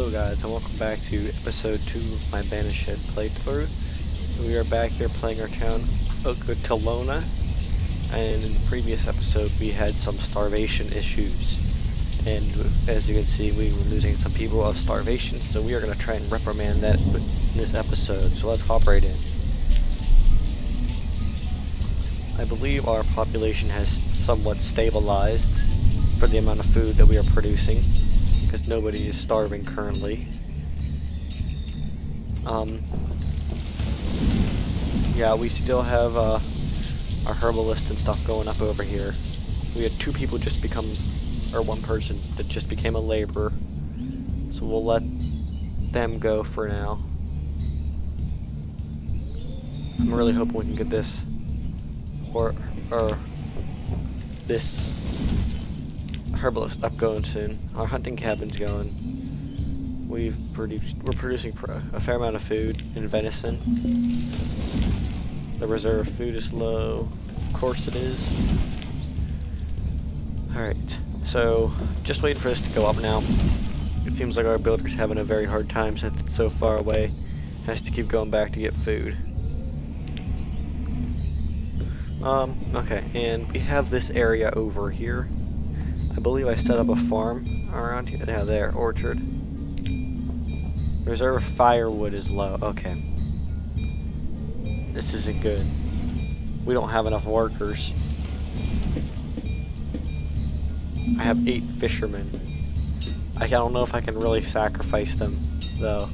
Hello guys, and welcome back to episode 2 of my Banished playthrough. We are back here playing our town, Okotalona, and in the previous episode we had some starvation issues. And as you can see, we were losing some people of starvation, so we are going to try and reprimand that in this episode. So let's hop right in. I believe our population has somewhat stabilized for the amount of food that we are producing, because nobody is starving currently. Yeah, we still have our herbalist and stuff going up over here. We had 2 people just become, or 1 person that just became a laborer, so we'll let them go for now. I'm really hoping we can get this this herbalist up going soon. Our hunting cabin's going. We're producing a fair amount of food and venison. The reserve food is low. Of course it is. Alright, so just waiting for this to go up now. It seems like our builder's having a very hard time since it's so far away. Has to keep going back to get food. Okay, and we have this area over here. I believe I set up a farm around here. Yeah, there, orchard. Reserve firewood is low. Okay. This isn't good. We don't have enough workers. I have 8 fishermen. I don't know if I can really sacrifice them, though.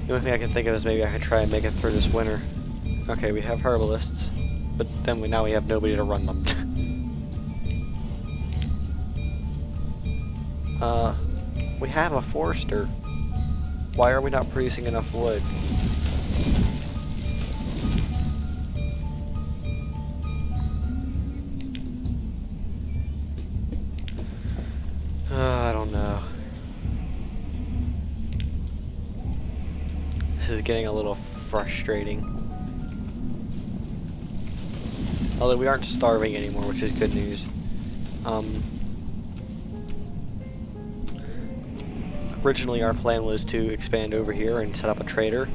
The only thing I can think of is maybe I could try and make it through this winter. Okay, we have herbalists, but then now we have nobody to run them. We have a forester. Why are we not producing enough wood? I don't know. This is getting a little frustrating. Although we aren't starving anymore, which is good news. Originally our plan was to expand over here and set up a trader.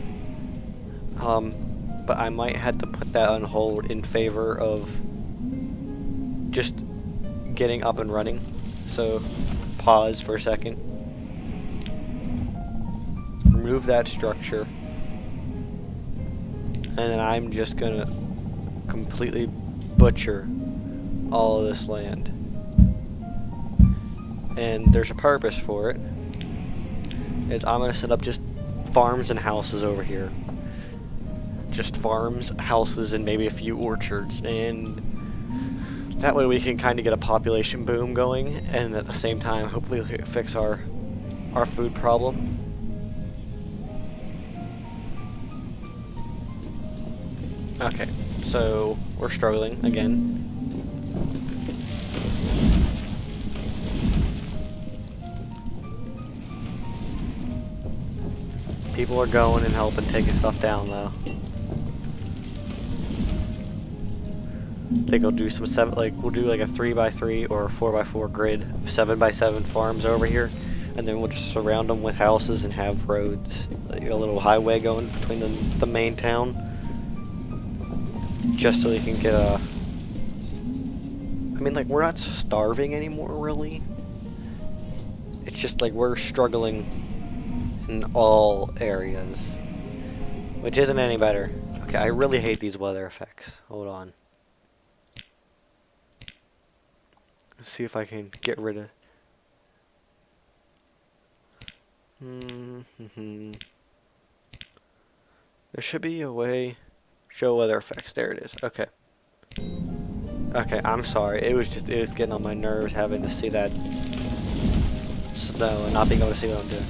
But I might have to put that on hold in favor of just getting up and running. So pause for a second. Remove that structure. And then I'm just gonna completely butcher all of this land. And there's a purpose for it. Is I'm gonna set up just farms and houses over here. Just farms, houses, and maybe a few orchards, and that way we can kind of get a population boom going, and at the same time hopefully fix our food problem. Okay, so we're struggling again. People are going and helping taking stuff down though. I think I'll do some we'll do like a 3x3 or a 4x4 grid of 7x7 farms over here, and then we'll just surround them with houses and have roads, like a little highway going between the main town, just so you can get a. I mean, like, we're not starving anymore, really. It's just like we're struggling in all areas, which isn't any better. Okay, I really hate these weather effects. Hold on. Let's see if I can get rid of. There should be a way. Show weather effects. There it is. Okay. Okay, I'm sorry. It was getting on my nerves having to see that snow and not being able to see what I'm doing.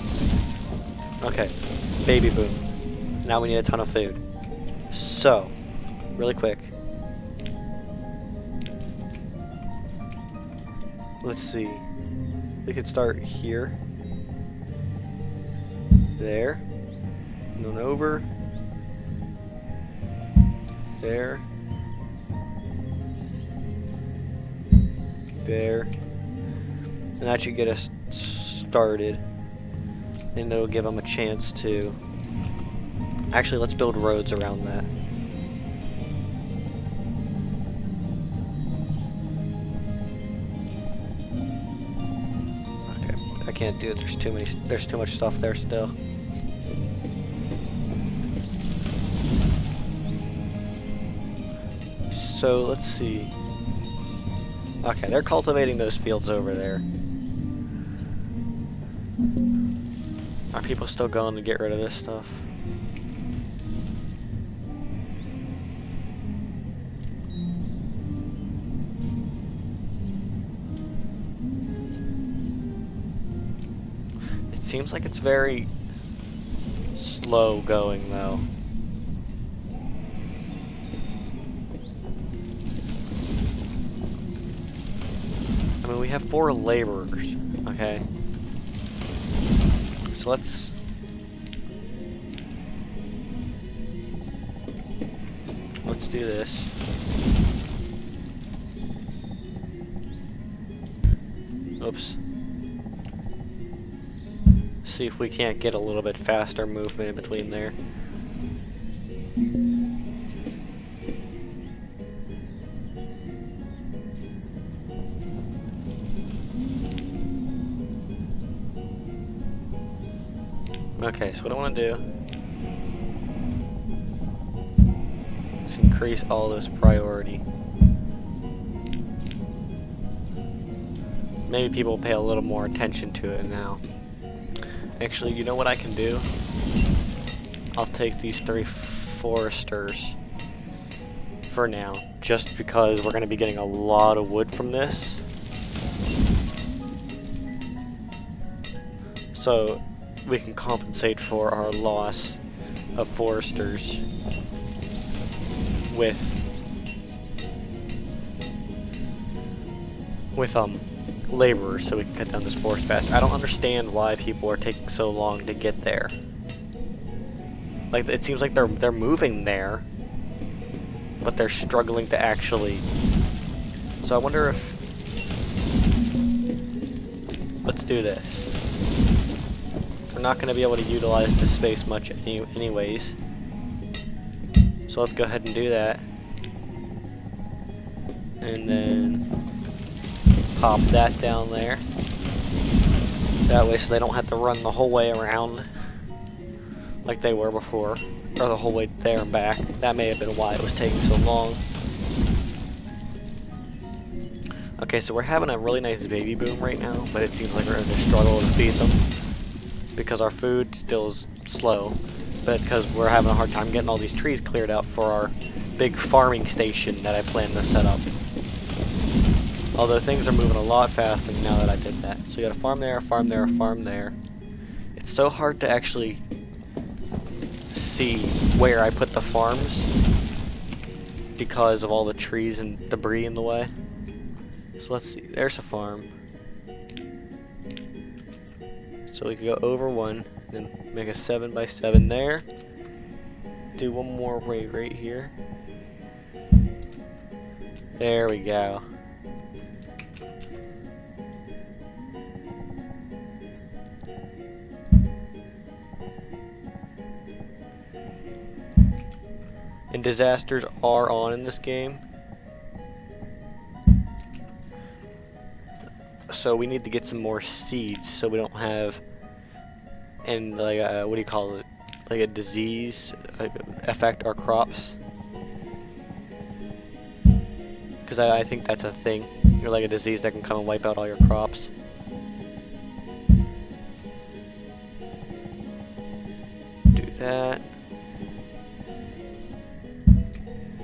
Okay, baby boom. Now we need a ton of food. So, really quick. Let's see. We could start here. There. And then over. There. there. And that should get us started. And it'll give them a chance to... Actually, let's build roads around that. Okay, I can't do it. There's too much stuff there still. So let's see. Okay, they're cultivating those fields over there. Are people still going to get rid of this stuff? It seems like it's very slow going though. I mean, we have 4 laborers, okay? So let's do this. Oops. See if we can't get a little bit faster movement in between there. Okay, so what I want to do is increase all this priority. Maybe people will pay a little more attention to it now. Actually, you know what I can do? I'll take these 3 foresters for now, just because we're going to be getting a lot of wood from this. So we can compensate for our loss of foresters with laborers, so we can cut down this forest faster. I don't understand why people are taking so long to get there. Like, it seems like they're moving there, but they're struggling to actually. So I wonder if, let's do this. We're not going to be able to utilize this space much anyways. So let's go ahead and do that. And then pop that down there. That way so they don't have to run the whole way around like they were before. Or the whole way there and back. That may have been why it was taking so long. Okay, so we're having a really nice baby boom right now, but it seems like we're going to struggle to feed them. Because our food still is slow, but because we're having a hard time getting all these trees cleared out for our big farming station that I plan to set up. Although things are moving a lot faster now that I did that. So you got a farm there, a farm there, a farm there. It's so hard to actually see where I put the farms because of all the trees and debris in the way. So let's see, there's a farm. So we could go over one, then make a 7x7 there. Do one more way right here. There we go. And disasters are on in this game. So we need to get some more seeds so we don't have, and like what do you call it, like a disease affect our crops. Because I think that's a thing. You're like a disease that can come and wipe out all your crops. Do that.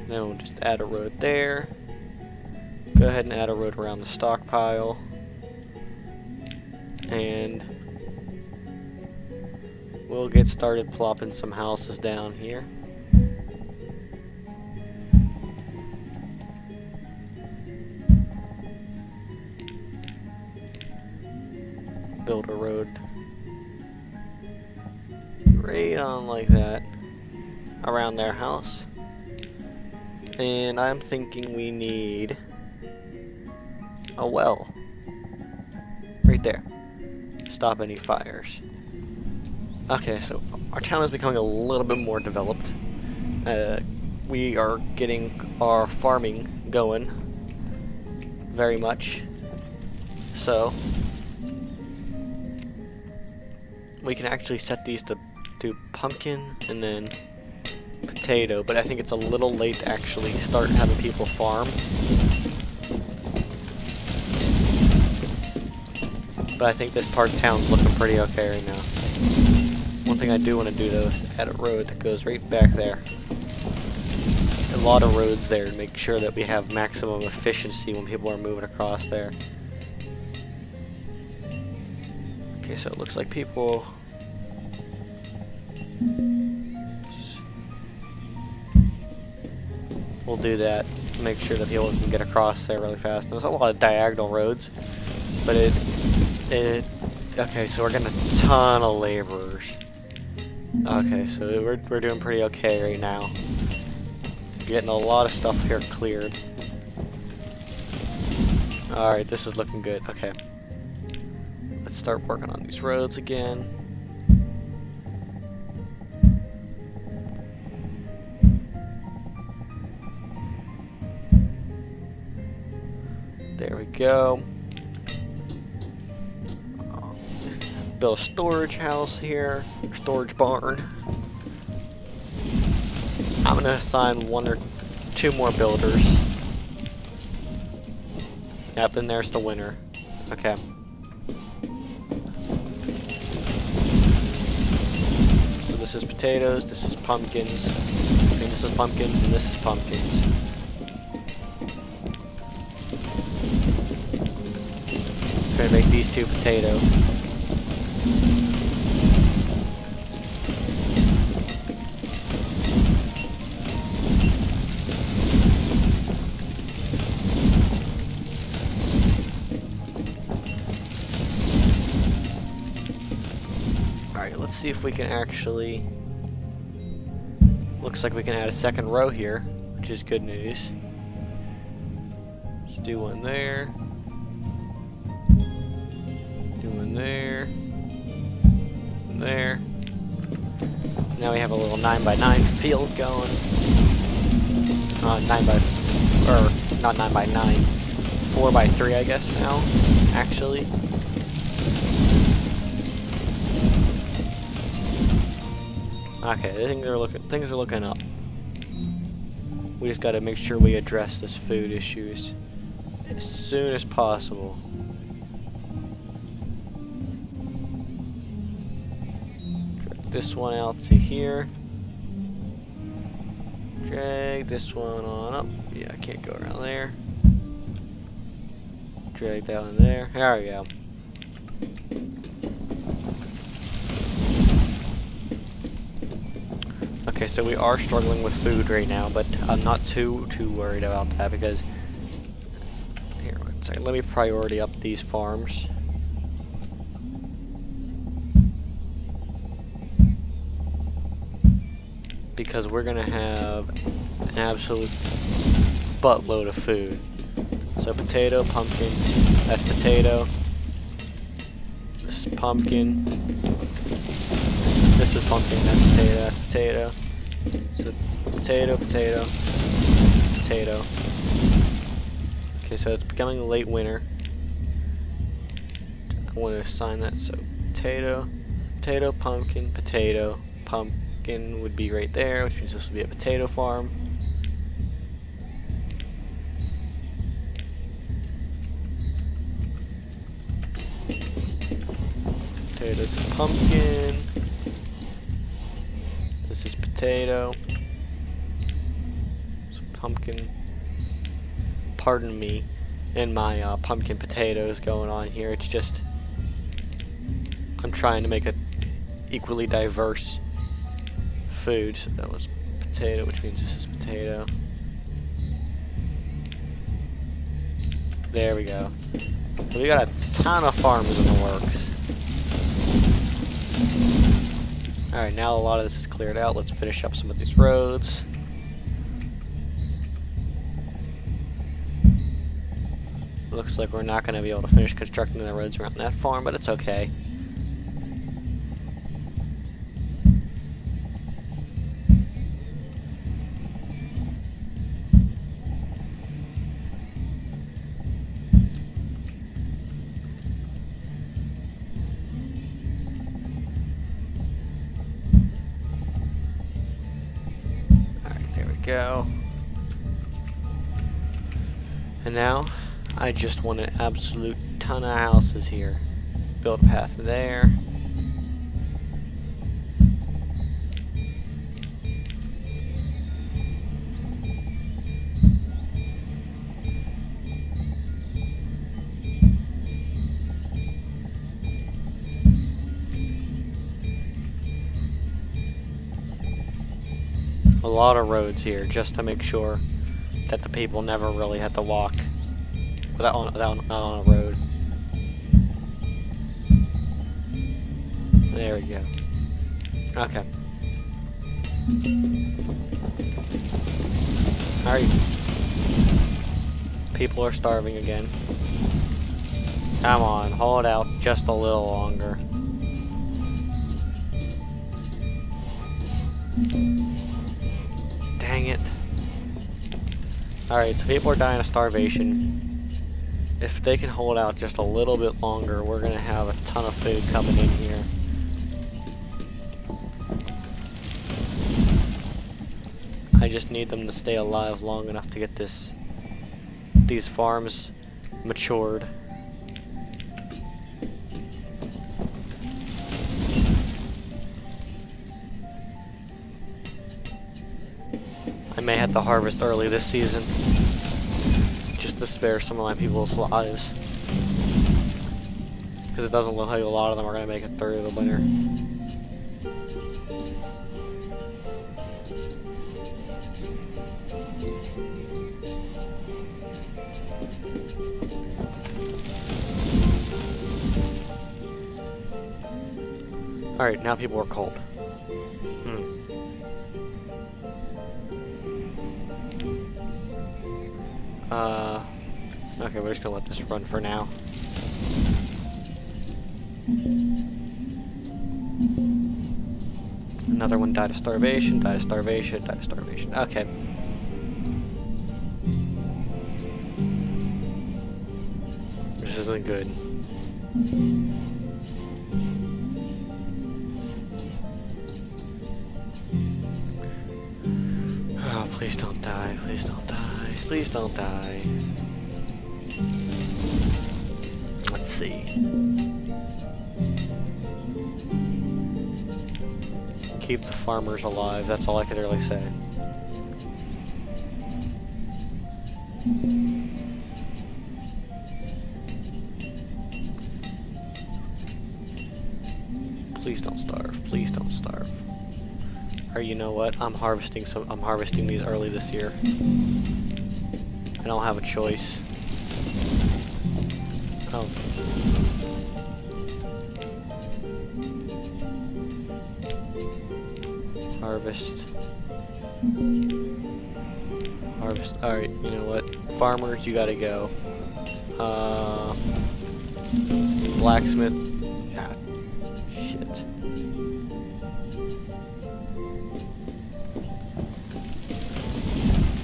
Then we'll just add a road there. Go ahead and add a road around the stockpile. And we'll get started plopping some houses down here. Build a road right on like that around their house. And I'm thinking we need a well. Right there. Stop any fires. Okay, so our town is becoming a little bit more developed. We are getting our farming going very much. So we can actually set these to do pumpkin and then potato, but I think it's a little late to actually start having people farm. But I think this part of town's looking pretty okay right now. One thing I do want to do though is add a road that goes right back there. A lot of roads there to make sure that we have maximum efficiency when people are moving across there. Okay, so it looks like people... We'll do that to make sure that people can get across there really fast. There's a lot of diagonal roads, but okay, so we're getting a ton of laborers. Okay, so we're doing pretty okay right now. Getting a lot of stuff here cleared. Alright, this is looking good. Okay. Let's start working on these roads again. There we go. Build a storage house here, storage barn. I'm gonna assign 1 or 2 more builders. Yep, and there's the winner. Okay. So this is potatoes, this is pumpkins. Okay, this is pumpkins, and this is pumpkins. I'm gonna make these 2 potato. Alright, let's see if we can actually... Looks like we can add a second row here, which is good news. Let's do one there. Do one there. There. Now we have a little 9x9 field going. 4x3 I guess now, actually. Okay, things are looking up. We just gotta make sure we address this food issues as soon as possible. Drag this one out to here. Drag this one on up. Yeah, I can't go around there. Drag that one there. There we go. Okay, so we are struggling with food right now, but I'm not too worried about that because here, one second, let me priority up these farms. Because we're gonna have an absolute buttload of food. So potato, pumpkin, that's potato. This is pumpkin. This is pumpkin, that's potato, that's potato. So potato, potato, potato. Okay, so it's becoming late winter. I want to assign that, so potato, potato, pumpkin, potato, pumpkin would be right there, which means this will be a potato farm. Potato, this is pumpkin. This is potato. Some pumpkin. Pardon me and my pumpkin potatoes going on here. It's just I'm trying to make a equally diverse food. So that was potato, which means this is potato. There we go. We got a ton of farms in the works. Alright, now a lot of this is cleared out. Let's finish up some of these roads. Looks like we're not going to be able to finish constructing the roads around that farm, but it's okay. Alright, there we go. And now, I just want an absolute ton of houses here. Build a path there. A lot of roads here, just to make sure that the people never really have to walk without on a road. There we go. Okay. Alright. People are starving again. Come on, hold out just a little longer. Dang it. Alright, so people are dying of starvation. If they can hold out just a little bit longer, we're gonna have a ton of food coming in here. I just need them to stay alive long enough to get these farms matured. I may have to harvest early this season, just to spare some of my people's lives. Because it doesn't look like a lot of them are going to make it through the winter. Alright, now people are cold. Okay, we're just gonna let this run for now. Another one died of starvation, died of starvation, died of starvation. Okay. This isn't good. Oh, please don't die, please don't die, please don't die. Let's see. Keep the farmers alive, that's all I could really say. Please don't starve, please don't starve. Or you know what? I'm harvesting these early this year. I don't have a choice. Oh. Harvest. Harvest. Alright, you know what? Farmers, you gotta go. Blacksmith. God. Shit.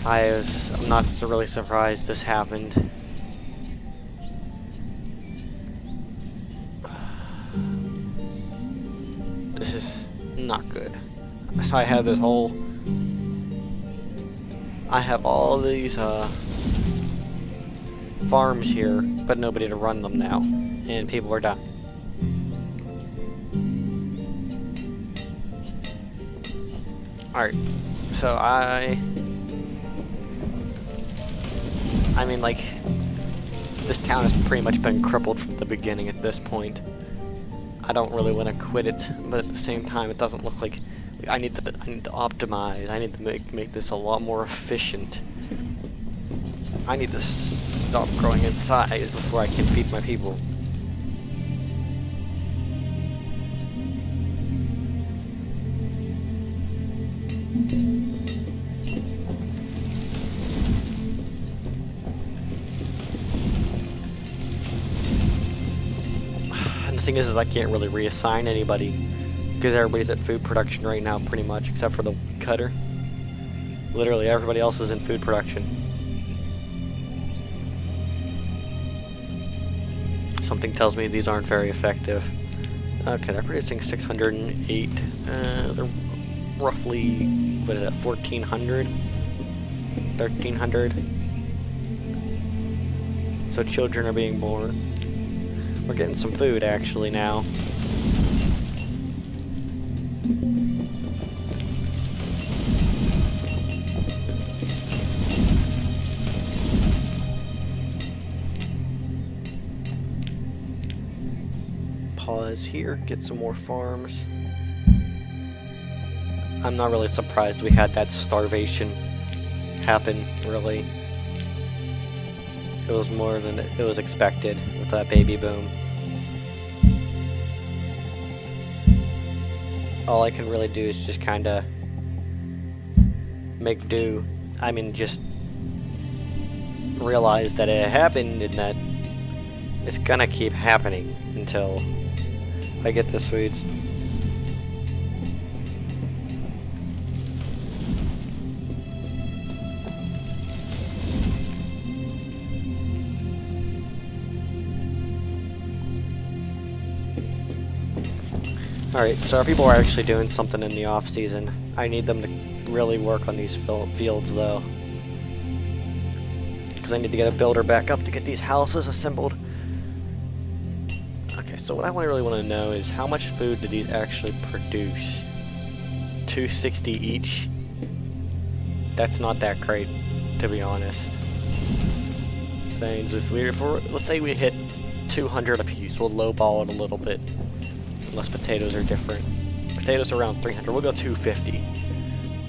I'm not really surprised this happened. This is not good. So I have all these farms here, but nobody to run them now, and people are dying. Alright, so I mean, like, this town has pretty much been crippled from the beginning at this point. I don't really want to quit it, but at the same time, it doesn't look like I need to optimize. I need to make this a lot more efficient. I need to stop growing in size before I can feed my people. thing is I can't really reassign anybody because everybody's at food production right now, pretty much, except for the cutter. Literally, everybody else is in food production. Something tells me these aren't very effective. Okay, they're producing 608. They're roughly, what is that, 1,400? 1,300? So children are being born. We're getting some food, actually, now. Pause here, get some more farms. I'm not really surprised we had that starvation happen, really. It was more than it was expected with that baby boom. All I can really do is just kinda make do. I mean, just realize that it happened and that it's gonna keep happening until I get this food. Alright, so our people are actually doing something in the off season. I need them to really work on these fields though, because I need to get a builder back up to get these houses assembled. Okay, so what I really want to know is how much food do these actually produce? 260 each? That's not that great, to be honest. Things if let's say we hit 200 apiece, we'll lowball it a little bit. Unless potatoes are different. Potatoes are around 300. We'll go 250.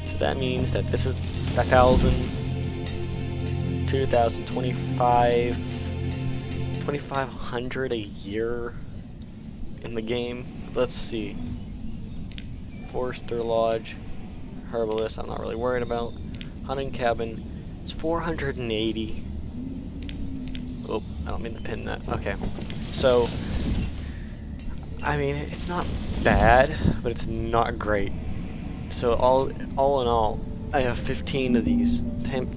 So that means that this is 1,000, 2,000, 2,500 a year in the game. Let's see. Forester Lodge, Herbalist, I'm not really worried about. Hunting Cabin, it's 480. Oh, I don't mean to pin that. Okay. So, I mean, it's not bad, but it's not great. So all in all, I have 15 of these. An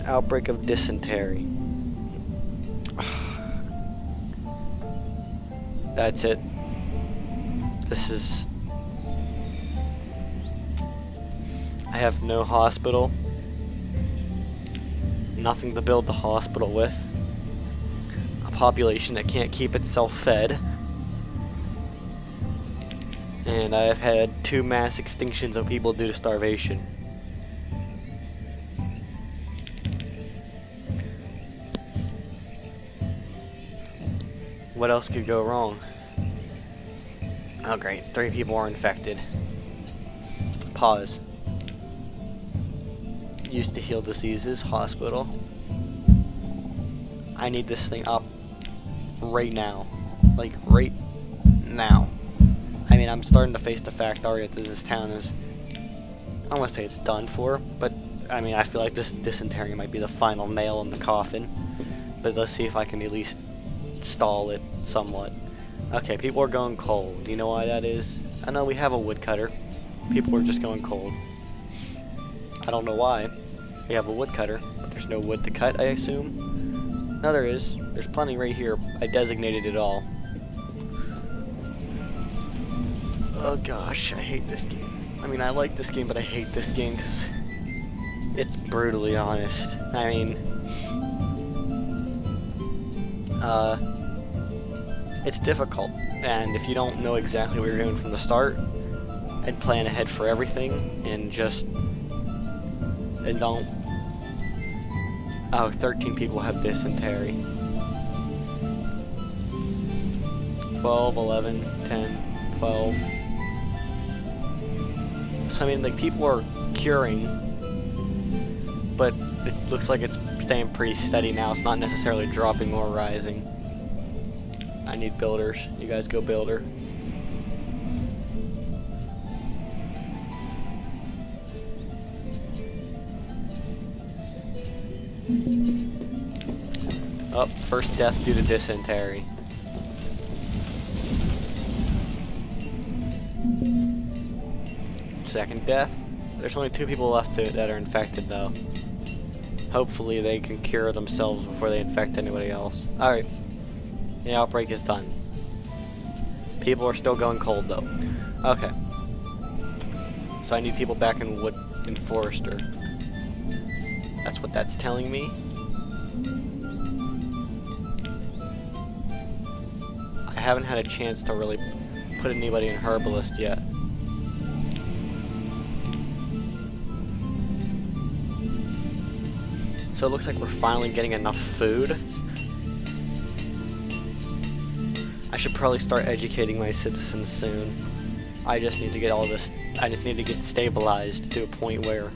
outbreak of dysentery. That's it. This is... I have no hospital. Nothing to build the hospital with. A population that can't keep itself fed. And I've had 2 mass extinctions of people due to starvation. What else could go wrong? Oh great, 3 people are infected. Pause. Used to heal diseases, hospital. I need this thing up right now. Like, right now. I mean, I'm starting to face the fact already that this town is, I don't want to say it's done for, but I mean, I feel like this dysentery might be the final nail in the coffin. But let's see if I can at least stall it somewhat. Okay, people are going cold. Do you know why that is? I know we have a woodcutter. People are just going cold. I don't know why. We have a woodcutter, but there's no wood to cut, I assume. No, there is. There's plenty right here. I designated it all. Oh gosh, I hate this game. I mean, I like this game, but I hate this game because it's brutally honest. I mean, it's difficult, and if you don't know exactly what you're doing from the start, and plan ahead for everything, and don't... Oh, 13 people have dysentery. 12, 11, 10, 12... So I mean, like, people are curing, but it looks like it's staying pretty steady now. It's not necessarily dropping or rising. I need builders. You guys go builder. Oh, first death due to dysentery. second death. There's only 2 people left that are infected, though. Hopefully they can cure themselves before they infect anybody else. Alright. The outbreak is done. People are still going cold, though. Okay. So I need people back in Wood and Forester. That's what that's telling me. I haven't had a chance to really put anybody in Herbalist yet. So it looks like we're finally getting enough food. I should probably start educating my citizens soon. I just need to get all this, I just need to get stabilized to a point where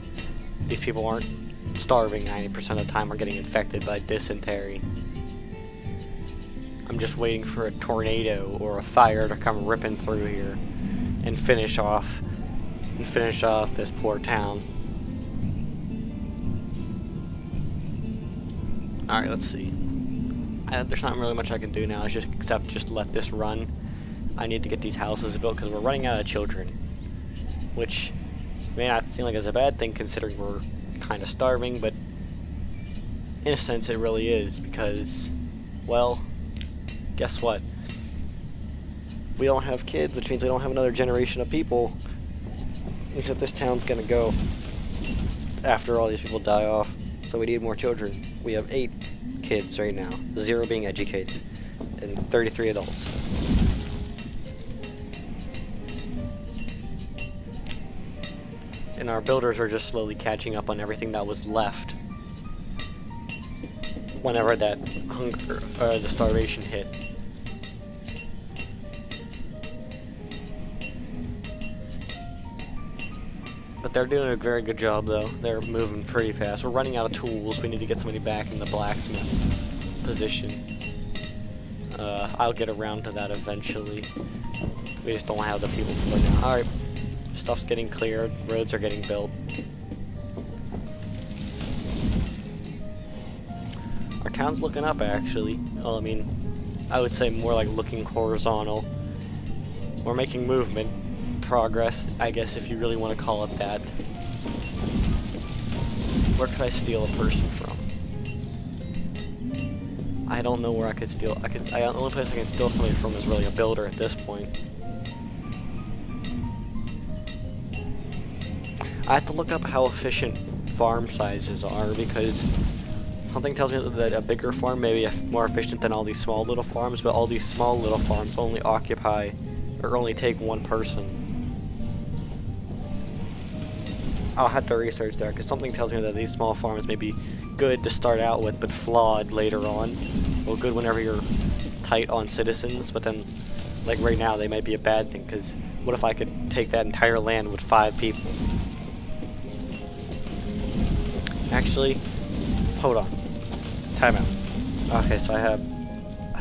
these people aren't starving 90% of the time or getting infected by dysentery. I'm just waiting for a tornado or a fire to come ripping through here and finish off this poor town. Alright, let's see. There's not really much I can do now except just let this run. I need to get these houses built because we're running out of children. Which may not seem like it's a bad thing considering we're kind of starving, but in a sense it really is because, well, guess what? We don't have kids, which means we don't have another generation of people. Means that this town's gonna go after all these people die off. So we need more children. We have 8 kids right now, 0 being educated, and 33 adults. And our builders are just slowly catching up on everything that was left whenever that hunger or the starvation hit. But they're doing a very good job, though. They're moving pretty fast. We're running out of tools. We need to get somebody back in the blacksmith position. I'll get around to that eventually. We just don't have the people for it now. Alright. Stuff's getting cleared. Roads are getting built. Our town's looking up, actually. Well, I mean, I would say more like looking horizontal. We're making movement. Progress, I guess, if you really want to call it that. Where could I steal a person from? I don't know where I could steal. The only place I can steal somebody from is really a builder at this point. I have to look up how efficient farm sizes are because something tells me that a bigger farm may be more efficient than all these small little farms, but all these small little farms only occupy or only take 1 person. I'll have to research that because something tells me that these small farms may be good to start out with but flawed later on. Well, good whenever you're tight on citizens, but then like right now they might be a bad thing because what if I could take that entire land with 5 people? Actually, hold on. Time out. Okay, so I have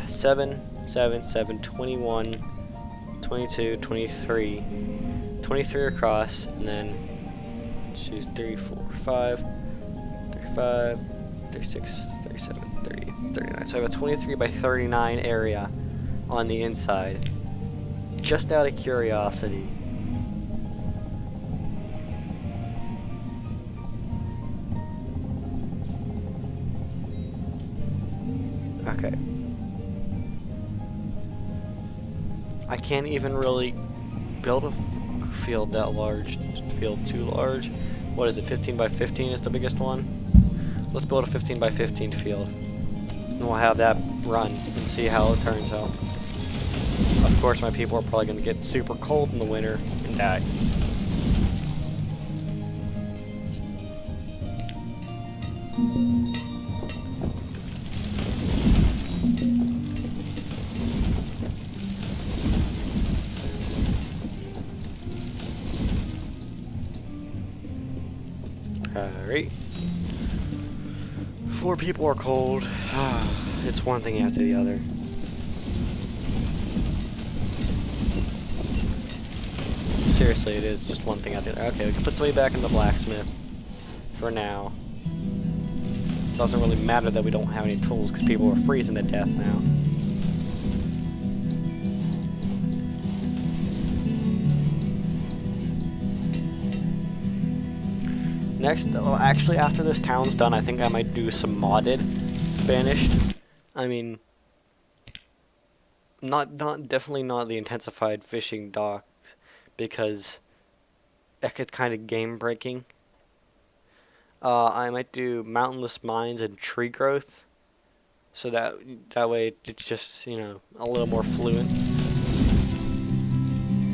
7, 7, 7, 21, 22, 23. 23 across, and then 2, 3, 4, 5, 35, 36, 37, 38, 39. So I have a 23 by 39 area on the inside. Just out of curiosity. Okay. I can't even really build a field that large. Field too large. What is it? 15 by 15 is the biggest one. Let's build a 15 by 15 field. And we'll have that run and see how it turns out. Of course, my people are probably going to get super cold in the winter and die. Alright. 4 people are cold. It's one thing after the other. Seriously, it is just one thing after the other. Okay, we can put somebody back in the blacksmith for now. Doesn't really matter that we don't have any tools because people are freezing to death now. Next, well, actually, after this town's done, I think I might do some modded Banished. I mean, definitely not the intensified fishing dock, because it gets kind of game breaking. I might do mountainless mines and tree growth, so that way it's just, you know, a little more fluent.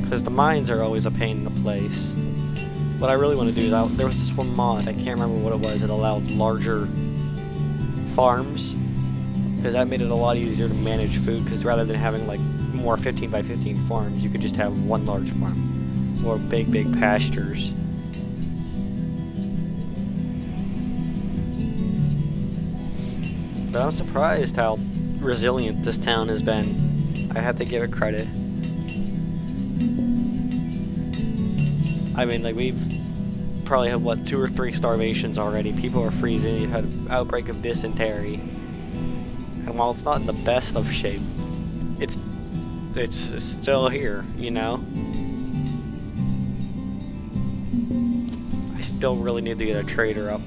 Because the mines are always a pain in the place. What I really want to do is, there was this one mod, I can't remember what it was, it allowed larger farms, because that made it a lot easier to manage food, because rather than having like more 15 by 15 farms, you could just have one large farm, or big pastures. But I'm surprised how resilient this town has been. I have to give it credit. I mean, like, we've probably had, what, 2 or 3 starvations already. People are freezing. We've had an outbreak of dysentery. And while it's not in the best of shape, it's still here, you know? I still really need to get a trader up.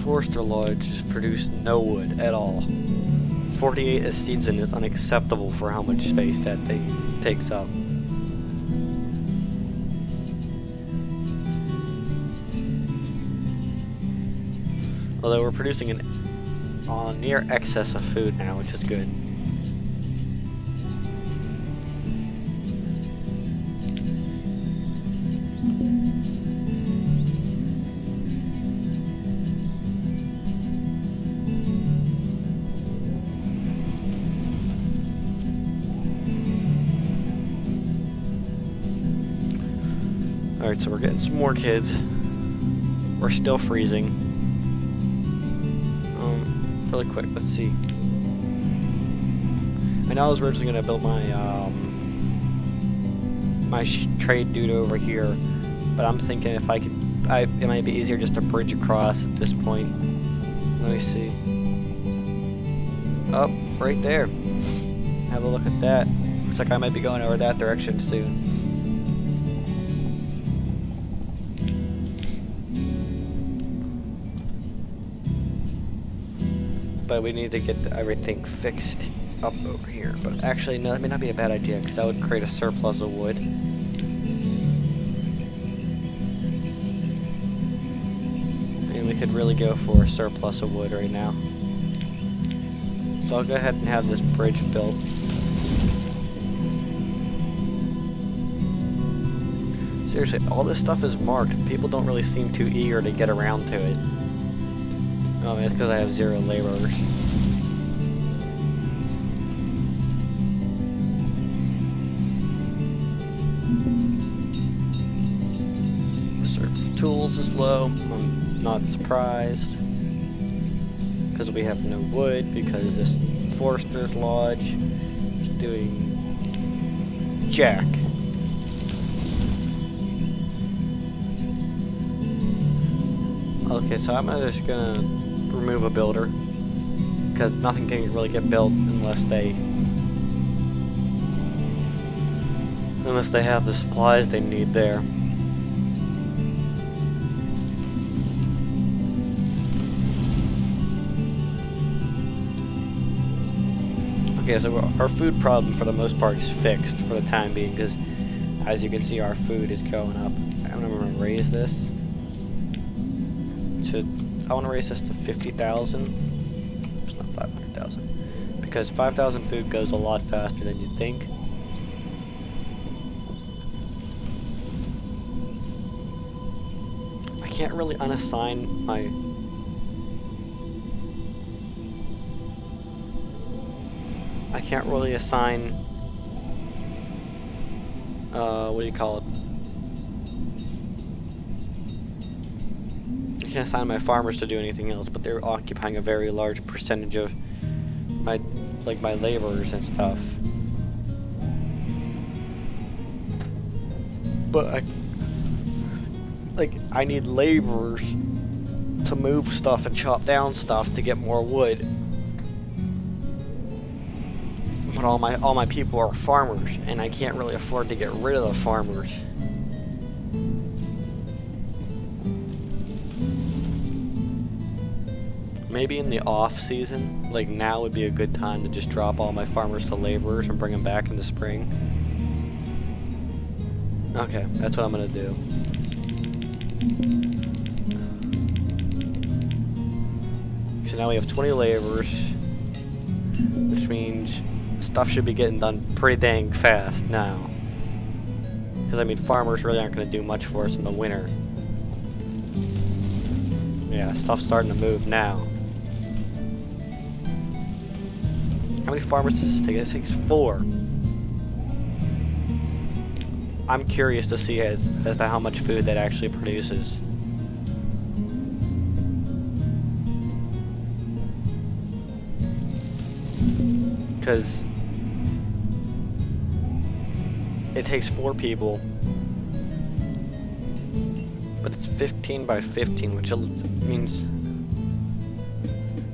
Forester lodges produce no wood at all. 48 a season is unacceptable for how much space that thing takes up. Although we're producing a near excess of food now, which is good. Alright, so we're getting some more kids. We're still freezing. Really quick, let's see. I know I was originally going to build my trade dude over here, but I'm thinking if I could, it might be easier just to bridge across at this point. Let me see. Oh, right there. Have a look at that. Looks like I might be going over that direction soon. But we need to get everything fixed up over here. But actually, no, that may not be a bad idea, because that would create a surplus of wood. And we could really go for a surplus of wood right now. So I'll go ahead and have this bridge built. Seriously, all this stuff is marked. People don't really seem too eager to get around to it. Oh, it's because I have 0 laborers. Reserve of tools is low. I'm not surprised. Because we have no wood, because this Forester's Lodge is doing jack. Okay, so I'm just gonna remove a builder, because nothing can really get built unless they have the supplies they need there. Okay, so our food problem for the most part is fixed for the time being, because as you can see, our food is going up. I'm gonna raise this to, I want to raise this to 50,000. It's not 500,000, because 5,000 food goes a lot faster than you'd think. I can't really unassign my what do you call it? I can't assign my farmers to do anything else, but they're occupying a very large percentage of my laborers and stuff. But I need laborers to move stuff and chop down stuff to get more wood. But all my people are farmers, and I can't really afford to get rid of the farmers. Maybe in the off season, like now would be a good time to just drop all my farmers to laborers and bring them back in the spring. Okay, that's what I'm gonna do. So now we have 20 laborers, which means stuff should be getting done pretty dang fast now. Because I mean, farmers really aren't gonna do much for us in the winter. Yeah, stuff's starting to move now. How many farmers does this take? It takes 4. I'm curious to see as to how much food that actually produces. Because it takes 4 people, but it's 15 by 15, which means.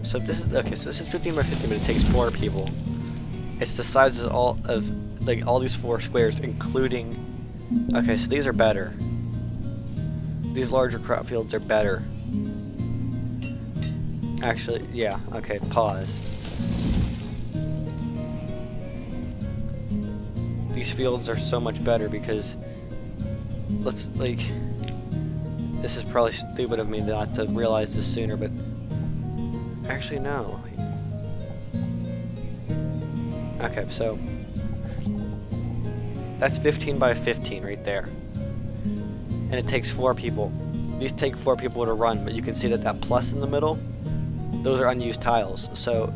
So if this is okay. So this is 15 by 15, but it takes 4 people. It's the sizes all these 4 squares, including. Okay, so these are better. These larger crop fields are better. Actually, yeah. Okay, pause. These fields are so much better because this is probably stupid of me not to realize this sooner, but actually no. Okay, so that's 15 by 15 right there. And it takes 4 people. These take 4 people to run, but you can see that plus in the middle, those are unused tiles. So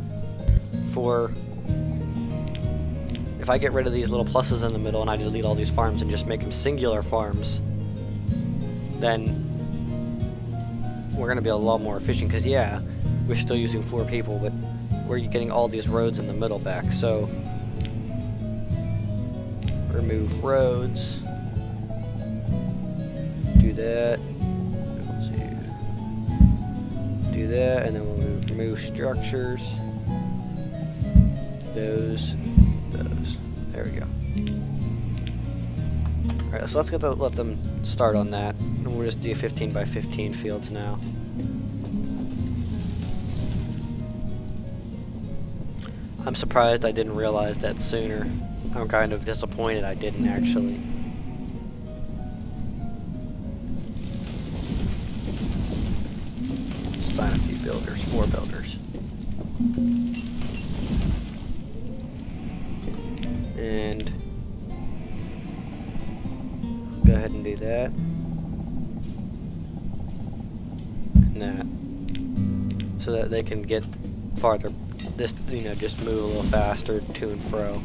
if I get rid of these little pluses in the middle and I delete all these farms and just make them singular farms, then we're going to be a lot more efficient, because yeah, we're still using 4 people, but we're getting all these roads in the middle back. So remove roads, do that, do that, and then we'll remove structures, those. There we go. Alright, so let's let them start on that. And we'll just do 15 by 15 fields now. I'm surprised I didn't realize that sooner. I'm kind of disappointed I didn't actually. Assign a few builders, 4 builders. And go ahead and do that. And that. So that they can get farther. Just move a little faster to and fro.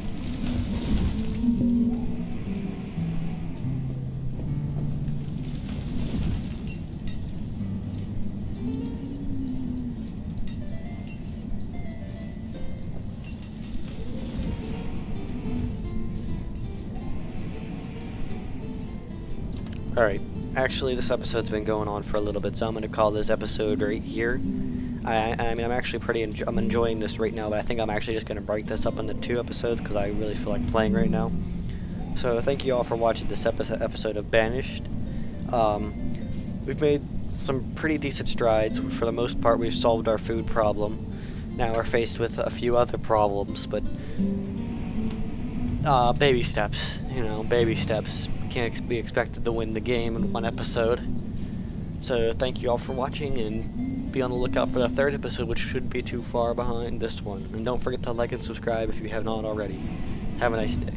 Alright, actually this episode's been going on for a little bit, so I'm going to call this episode right here. I mean, I'm actually I'm enjoying this right now, but I think I'm actually just going to break this up into 2 episodes because I really feel like playing right now. So thank you all for watching this episode of Banished. We've made some pretty decent strides. For the most part, we've solved our food problem. Now we're faced with a few other problems, but baby steps, baby steps. Can't be expected to win the game in 1 episode. So thank you all for watching, and be on the lookout for the 3rd episode, which shouldn't be too far behind this one. And don't forget to like and subscribe if you have not already. Have a nice day.